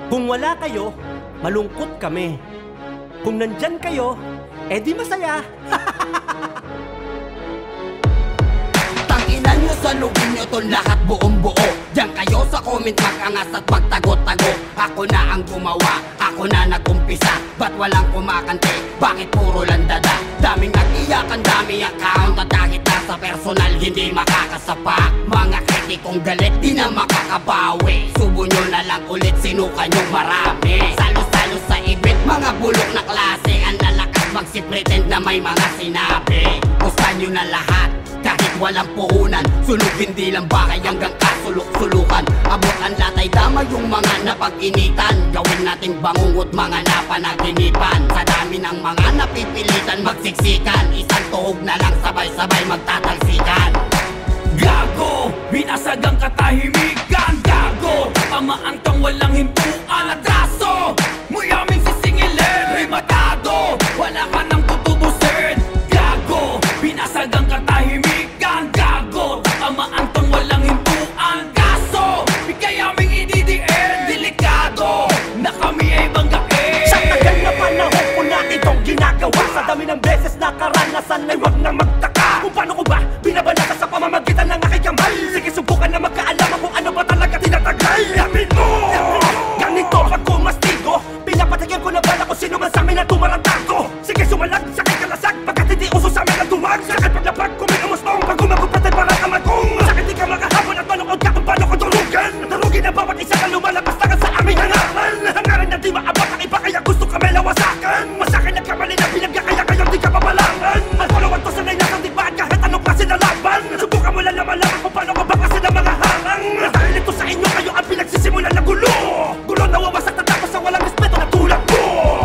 Kung wala kayo, malungkot kami. Kung nandyan kayo, edi masaya. Tanginan nyo, salugin nyo to lahat buong buo. Diyan kayo sa comment mag-angas at magtago-tago. Ako na ang gumawa, ako na nag-umpisa. Ba't walang kumakante? Bakit puro lang dada? Daming nag-iyakan, dami account. At kahit nasa personal hindi makakasapa. Mga kritikong galit, di na makakabawi. Subo nyo na lang ulit, sinuka nyo marami. Salo-salo sa ibit, mga bulok na klase. Ang lalakas magsi-pretend na may mga sinabi. Pusta nyo na lahat, kahit walang puhunan. Sunog hindi lang bakay hanggang kasulok-sulukan. Abot ang latay, dama yung mga napag-initan. Gawin nating bangungot mga napanaginipan. Sa dami ng mga napipilitan magsiksikan. Isang tuhog na lang sabay-sabay magtatalsikan. Gago, binasag ang katahimikan. Gago, pamaantang walang hintuan. Atraso, muyaming sisingilin. Rematado, wala ka nang tutubusin. Gago, binasag ang katahimikan. Gago, pamaantang walang hintuan. Kaso, bigayaming ididiin. Delikado, na kami ay banggain. Sa tagal na panahon ko na itong ginagawa. Sa dami ng beses na karanasan ay wag na magtaka. Kung paano ko ba binabalata sa pamamagitan ng aking kamay. Sige, subukan na magkaalaman kung ano ba talaga tinatagal. Yamin mo! Ganito pag kumastigo, pinapatigyan ko na bala kung sino man sa amin na tumarantago. Sige, sumalag sa aking kalasag, pagkat hindi uso sa amin ang dumag. Sakit paglapag, kumiamos mong pag gumagupatay para kamakong. Sakit di ka makahabon at manood ka kung paano ko turugan. Tarugin ang bawat isa na lumalabas na sa aming hangaran. Hangaran na di maabot ang iba kaya gusto kami lawasakan. Masakin ang kamali na pinagya kaya kayo di ka pabalangan. Ang followan to sanay na sandipan kahit anong klase na laban. Subukan mo lang naman kung paano ka ba kasi na mga harang. Dahil ito sa inyo kayo ang pinagsisimulan na gulo. Gulo na wawasak na tapos ang walang respeto na tulad mo.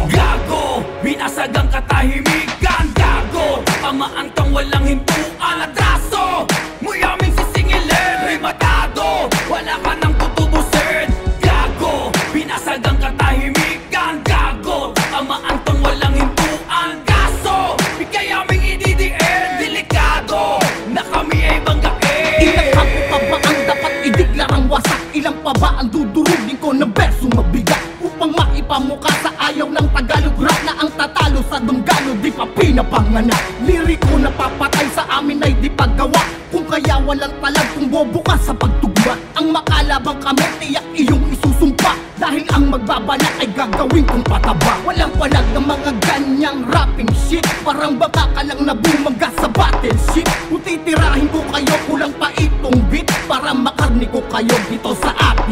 Gago, binasag ang katahimikan. Gago, pamaantang walang hintuan. Atraso, muyaming sisingilin. Rematado, wala ka nang tutubusin. Gago, binasag ang katahimikan. Gago, pamaantang walang hintuan. Kaso, bigayaming ididiin. Delikado, na kami ay banggain. Ilang hampo pa ba ang dapat ideklarang wasak? Ilang pa ba ang dudurugin ko ng bersong mabigat? Upang maipamuka sa ayaw ng Tagalog rap na ang tatalo sa dunggalo di pa pinapanganak. Liriko na papatay sa amin ay di paggawa. Kung kaya walang talag kung bobo ka sa pagtugma. Ang makalabang kami tiyak iyong isusumpa. Dahil ang magbabalak ay gagawin kong pataba. Walang palag ng mga ganyang rapping shit. Parang baka ka lang na bumangga sa battleship. Kung titirahin ko kayo kulang pa itong beat para makarni ko kayo dito sa akin.